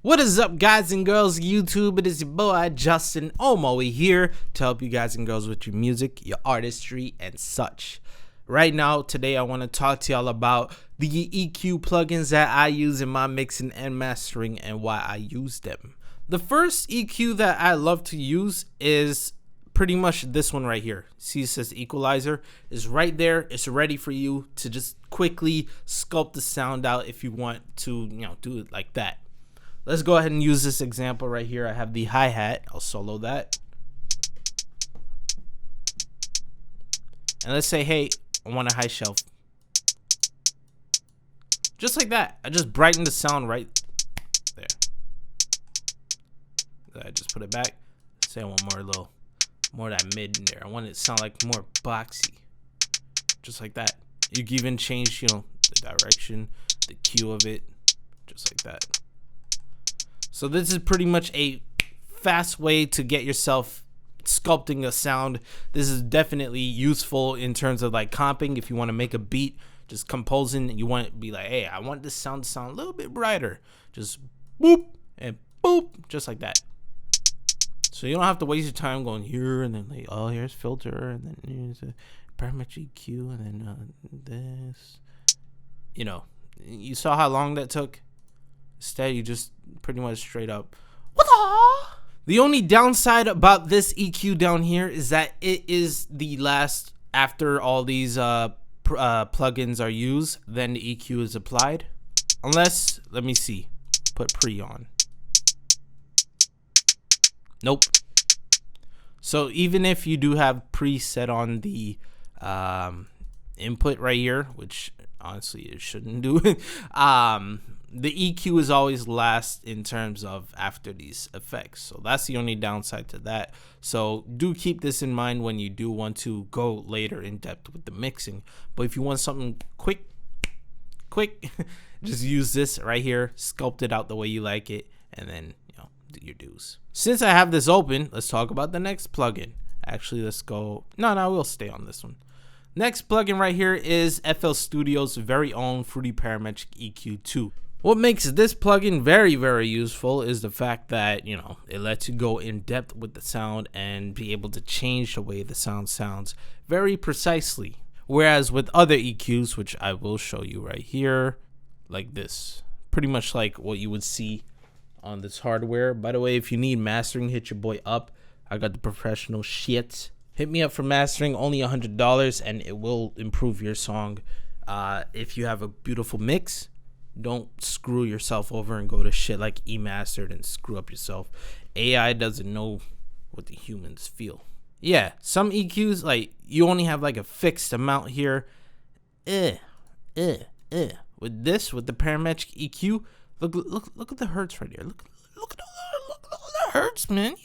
What is up, guys and girls, YouTube? It is your boy Justin Omoe here to help you guys and girls with your music, your artistry, and such. Right now, today I want to talk to y'all about the EQ plugins that I use in my mixing and mastering and why I use them. The first EQ that I love to use is pretty much this one right here. See, it says equalizer. Is right there. It's ready for you to just quickly sculpt the sound out if you want to, do it like that. Let's go ahead and use this example right here. I have the hi-hat. I'll solo that. And let's say, hey, I want a high shelf. Just like that. I just brighten the sound right there. I just put it back. Say I want more of that mid in there. I want it to sound like more boxy. Just like that. You can even change, the direction, the cue of it. Just like that. So this is pretty much a fast way to get yourself sculpting a sound. This is definitely useful in terms of like comping. If you want to make a beat, just composing, and you want it to be like, hey, I want this sound to sound a little bit brighter. Just boop and boop, just like that. So you don't have to waste your time going here and then like, oh, here's filter and then here's a parametric EQ and then this. You saw how long that took. Instead, you just pretty much straight up. The only downside about this EQ down here is that it is the last after all these plugins are used. Then the EQ is applied, unless, let me see, put pre on. Nope. So even if you do have preset on the input right here, which honestly it shouldn't do it, the EQ is always last in terms of after these effects. So that's the only downside to that. So do keep this in mind when you do want to go later in depth with the mixing. But if you want something quick, just use this right here, sculpt it out the way you like it, and then do your dues. Since I have this open, let's talk about the next plugin. Actually, let's go. No, we'll stay on this one. Next plugin right here is FL Studio's very own Fruity Parametric EQ2. What makes this plugin very, very useful is the fact that, it lets you go in depth with the sound and be able to change the way the sound sounds very precisely. Whereas with other EQs, which I will show you right here, like this, pretty much like what you would see on this hardware. By the way, if you need mastering, hit your boy up. I got the professional shit. Hit me up for mastering, only $100, and it will improve your song. If you have a beautiful mix, don't screw yourself over and go to shit like eMastered and screw up yourself. AI doesn't know what the humans feel. Yeah, some EQs, like, you only have like a fixed amount here. With this, with the parametric EQ, look at the hertz right here. Look at all the hertz, man.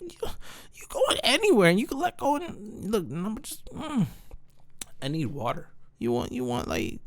You going anywhere and you can let go and look. I need water. You want like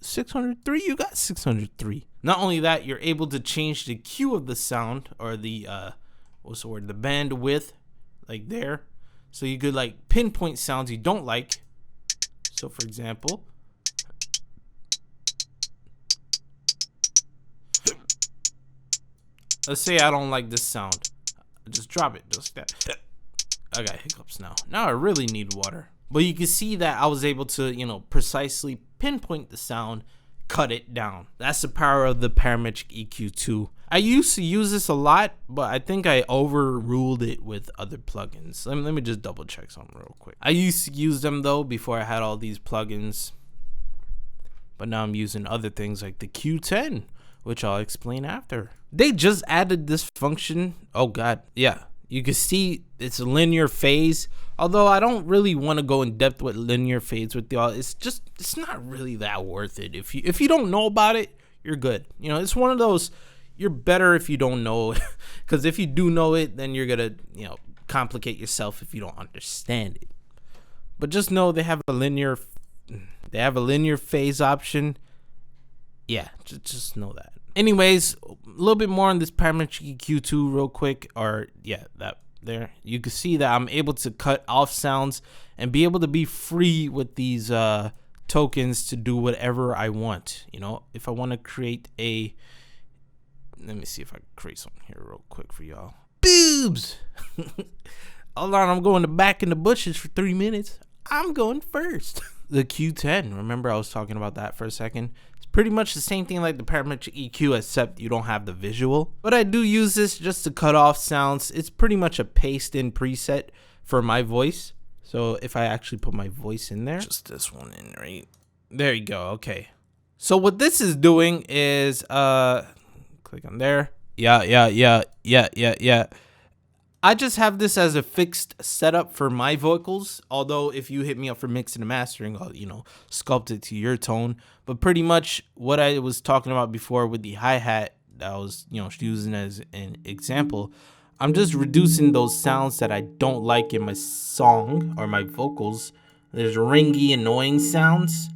603. You got 603. Not only that, you're able to change the cue of the sound, or the the bandwidth, like there. So you could like pinpoint sounds you don't like. So for example, let's say I don't like this sound. Just drop it, just that. I got hiccups now. Now I really need water. But you can see that I was able to, precisely pinpoint the sound, cut it down. That's the power of the Parametric EQ2. I used to use this a lot, but I think I overruled it with other plugins. Let me just double check something real quick. I used to use them though before I had all these plugins. But now I'm using other things like the Q10, which I'll explain after. They just added this function. Oh god, yeah. You can see it's a linear phase. Although I don't really want to go in depth with linear phase with y'all. It's not really that worth it. If you don't know about it, you're good. It's one of those, you're better if you don't know, because if you do know it, then you're gonna complicate yourself if you don't understand it. But just know they have a linear phase option. Yeah, just know that. Anyways, a little bit more on this Parametric EQ2 real quick, or yeah, that there. You can see that I'm able to cut off sounds and be able to be free with these tokens to do whatever I want. If I want to create a Let me see if I can create something here real quick for y'all. Boobs! Hold on, I'm going to back in the bushes for 3 minutes. I'm going first. The Q10, remember I was talking about that for a second? It's pretty much the same thing like the parametric EQ, except you don't have the visual. But I do use this just to cut off sounds. It's pretty much a paste-in preset for my voice. So if I actually put my voice in there, just this one in, right? There you go, okay. So what this is doing is, click on there. Yeah. I just have this as a fixed setup for my vocals. Although if you hit me up for mixing and mastering, I'll, sculpt it to your tone. But pretty much what I was talking about before with the hi-hat that I was, using as an example, I'm just reducing those sounds that I don't like in my song or my vocals. There's ringy, annoying sounds.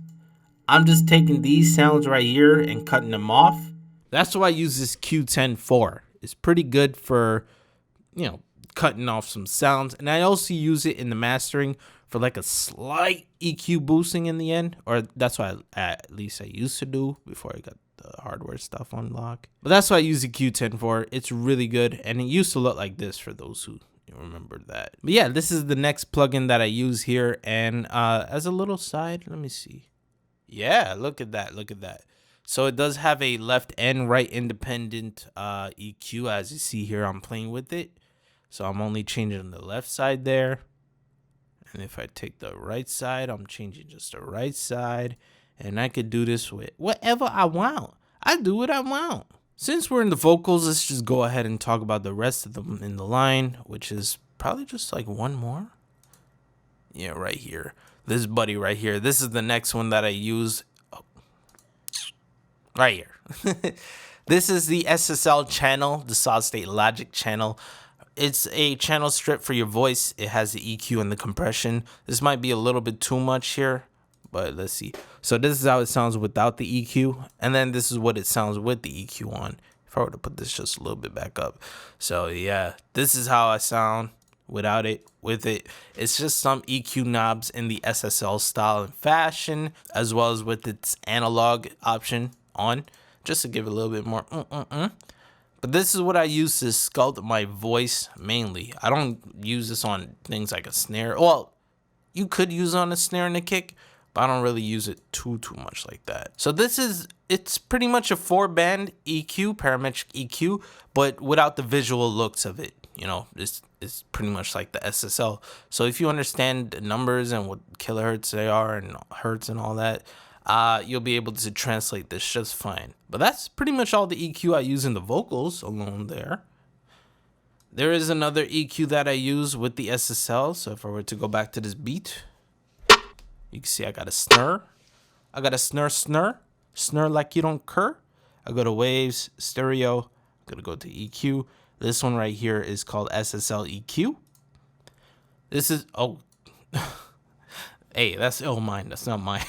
I'm just taking these sounds right here and cutting them off. That's what I use this Q10 for. It's pretty good for, cutting off some sounds. And I also use it in the mastering for like a slight EQ boosting in the end. Or that's what at least I used to do before I got the hardware stuff on lock. But that's what I use the Q10 for. It's really good. And it used to look like this for those who remember that. But yeah, this is the next plugin that I use here. And as a little side, let me see. Yeah, look at that. So it does have a left and right independent EQ. As you see here, I'm playing with it. So I'm only changing the left side there. And if I take the right side, I'm changing just the right side. And I could do this with whatever I want. I do what I want. Since we're in the vocals, let's just go ahead and talk about the rest of them in the line, which is probably just like one more. Yeah, right here. This buddy right here. This is the next one that I use. Oh. Right here. This is the SSL channel, the Solid State Logic channel. It's a channel strip for your voice. It has the EQ and the compression. This might be a little bit too much here, but let's see. So this is how it sounds without the EQ. And then this is what it sounds with the EQ on. If I were to put this just a little bit back up. So yeah, this is how I sound without it. With it, it's just some EQ knobs in the SSL style and fashion, as well as with its analog option on, just to give it a little bit more But this is what I use to sculpt my voice mainly. I don't use this on things like a snare. Well, you could use it on a snare and a kick, but I don't really use it too much like that. So it's pretty much a 4-band EQ, parametric EQ, but without the visual looks of it. It's pretty much like the SSL. So if you understand the numbers and what kilohertz they are and hertz and all that, you'll be able to translate this just fine. But that's pretty much all the EQ I use in the vocals alone there. There is another EQ that I use with the SSL. So if I were to go back to this beat, you can see I got a snare. I got a snare like you don't cur. I go to waves, stereo. I'm gonna go to EQ. This one right here is called SSL EQ. This is, hey, that's mine. That's not mine.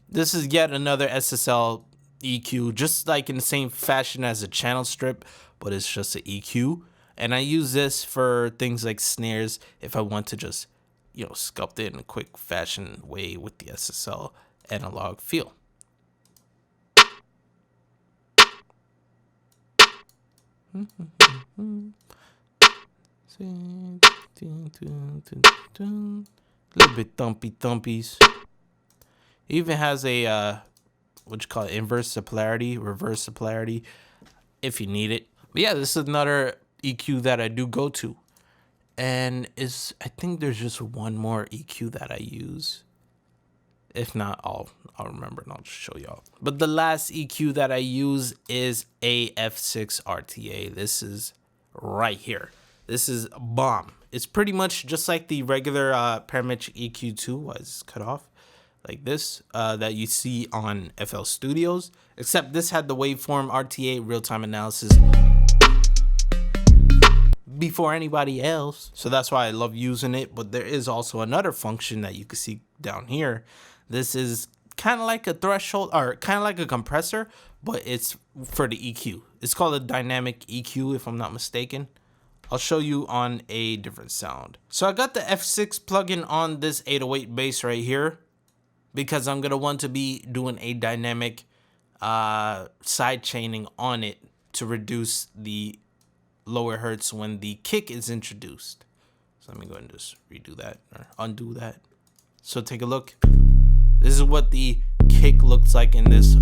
This is yet another SSL EQ, just like in the same fashion as a channel strip, but it's just an EQ. And I use this for things like snares if I want to just, sculpt it in a quick fashion way with the SSL analog feel. A little bit thumpies. It even has a what you call it, inverse polarity, reverse polarity, if you need it. But yeah, this is another EQ that I do go to, and I think there's just one more EQ that I use. If not, I'll remember and I'll just show y'all. But the last EQ that I use is a F6 RTA. This is right here. This is bomb. It's pretty much just like the regular parametric EQ2 was cut off like this that you see on FL Studios, except this had the waveform RTA, real-time analysis, before anybody else. So that's why I love using it. But there is also another function that you can see down here. This is kind of like a threshold, or kind of like a compressor, but it's for the EQ. It's called a dynamic EQ, if I'm not mistaken. I'll show you on a different sound. So I got the F6 plugin on this 808 bass right here, because I'm going to want to be doing a dynamic side chaining on it to reduce the lower hertz when the kick is introduced. So let me go ahead and just redo that or undo that. So take a look. This is what the kick looks like in this,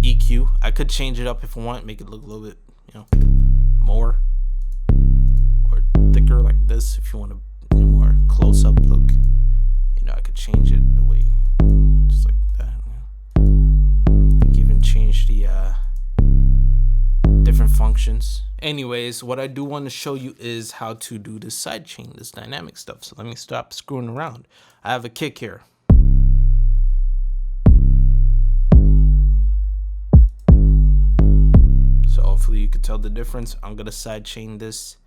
EQ. I could change it up if I want, make it look a little bit, more or thicker like this if you want a more close up look. I could change it the way just like that. I can even change the different functions. Anyways, what I do want to show you is how to do this sidechain, this dynamic stuff. So let me stop screwing around. I have a kick here. So hopefully you can tell the difference. I'm gonna sidechain this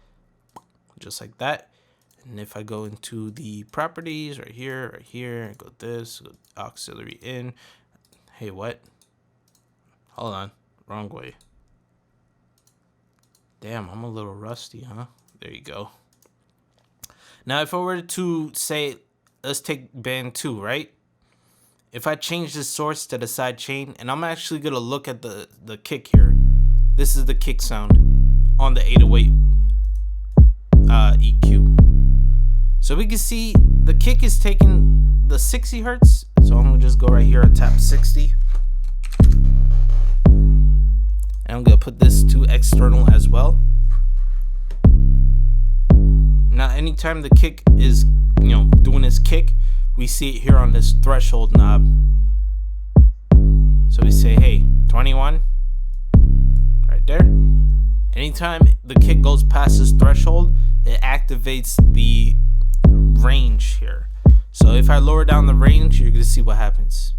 just like that. And if I go into the properties right here, go this, go auxiliary in. Hey, what? Hold on, wrong way. Damn, I'm a little rusty, huh? There you go. Now, if I were to say, let's take band 2, right? If I change the source to the side chain, and I'm actually gonna look at the kick here. This is the kick sound on the 808 EQ. So we can see the kick is taking the 60 hertz. So I'm gonna just go right here and tap 60. And I'm gonna put this to external as well. Now, anytime the kick is, doing its kick, we see it here on this threshold knob. So we say, hey, 21, right there. Anytime the kick goes past this threshold, it activates the range here. So if I lower down the range, you're gonna see what happens.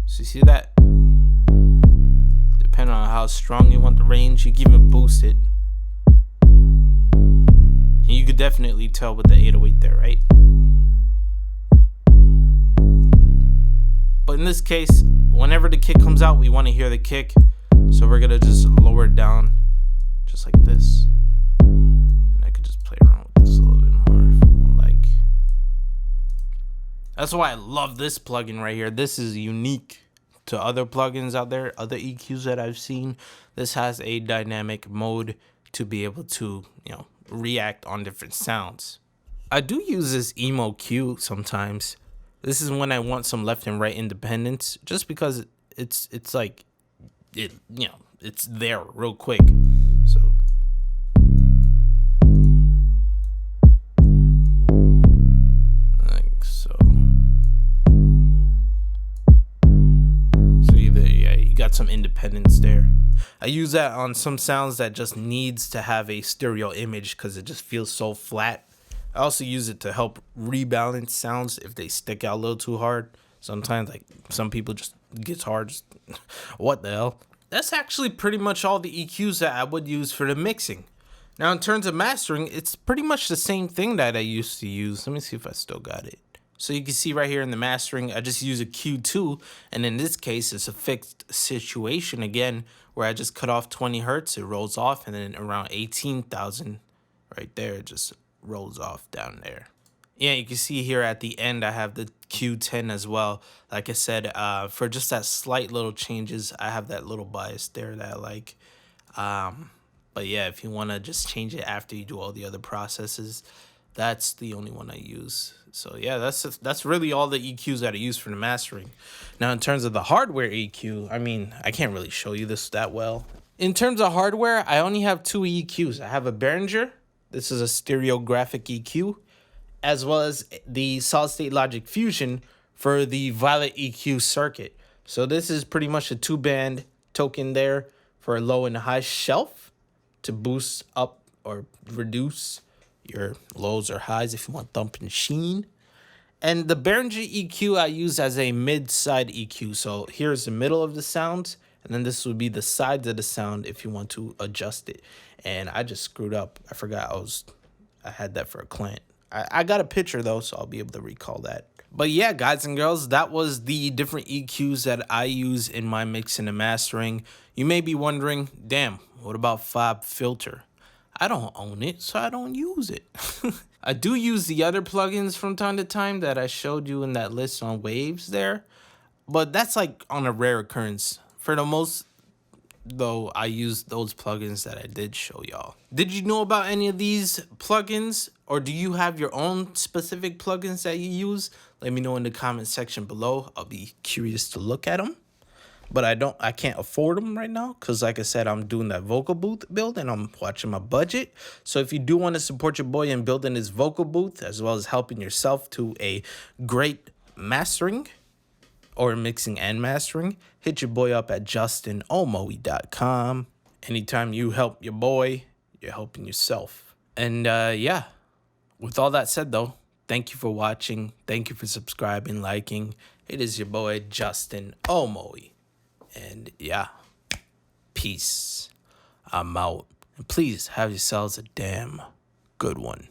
So you see that? Depending on how strong you want the range, you can even boost it. And you could definitely tell with the 808 there, right? But in this case, whenever the kick comes out, we want to hear the kick. So we're gonna just lower it down just like this. And I could just play around with this a little bit more if I want, like. That's why I love this plugin right here. This is unique to other plugins out there, other EQs that I've seen. This has a dynamic mode to be able to, react on different sounds. I do use this emo Q sometimes. This is when I want some left and right independence, just because it's like it's there real quick. So like so. So you got some independence there. I use that on some sounds that just needs to have a stereo image because it just feels so flat. I also use it to help rebalance sounds if they stick out a little too hard. Sometimes, like some people just guitars, what the hell? That's actually pretty much all the EQs that I would use for the mixing. Now, in terms of mastering, it's pretty much the same thing that I used to use. Let me see if I still got it. So you can see right here in the mastering, I just use a Q2. And in this case, it's a fixed situation again, where I just cut off 20 hertz, it rolls off. And then around 18,000 right there, it just rolls off down there. Yeah, you can see here at the end, I have the Q10 as well. Like I said, for just that slight little changes, I have that little bias there that I like. But yeah, if you want to just change it after you do all the other processes, that's the only one I use. So yeah, that's really all the EQs that I use for the mastering. Now, in terms of the hardware EQ, I mean, I can't really show you this that well. In terms of hardware, I only have 2 EQs. I have a Behringer. This is a stereographic EQ, as well as the Solid State Logic Fusion for the Violet EQ circuit. So this is pretty much a 2-band token there for a low and a high shelf to boost up or reduce your lows or highs if you want thump and sheen. And the Behringer EQ I use as a mid-side EQ. So here's the middle of the sound, and then this would be the sides of the sound if you want to adjust it. And I just screwed up. I forgot I had that for a client. I got a picture though, so I'll be able to recall that. But yeah, guys and girls, that was the different EQs that I use in my mixing and mastering. You may be wondering, damn, what about FabFilter? I don't own it, so I don't use it. I do use the other plugins from time to time that I showed you in that list on Waves there. But that's like on a rare occurrence. For the most, though, I use those plugins that I did show y'all. Did you know about any of these plugins, or do you have your own specific plugins that you use? Let me know in the comment section below. I'll be curious to look at them. But I can't afford them right now because, like I said, I'm doing that vocal booth build and I'm watching my budget. So if you do want to support your boy in building his vocal booth, as well as helping yourself to a great mastering or mixing and mastering, hit your boy up at justinomoe.com. Anytime you help your boy, you're helping yourself. And yeah, with all that said, though, thank you for watching. Thank you for subscribing, liking. It is your boy, Justin Omoe. And yeah, peace. I'm out. And please have yourselves a damn good one.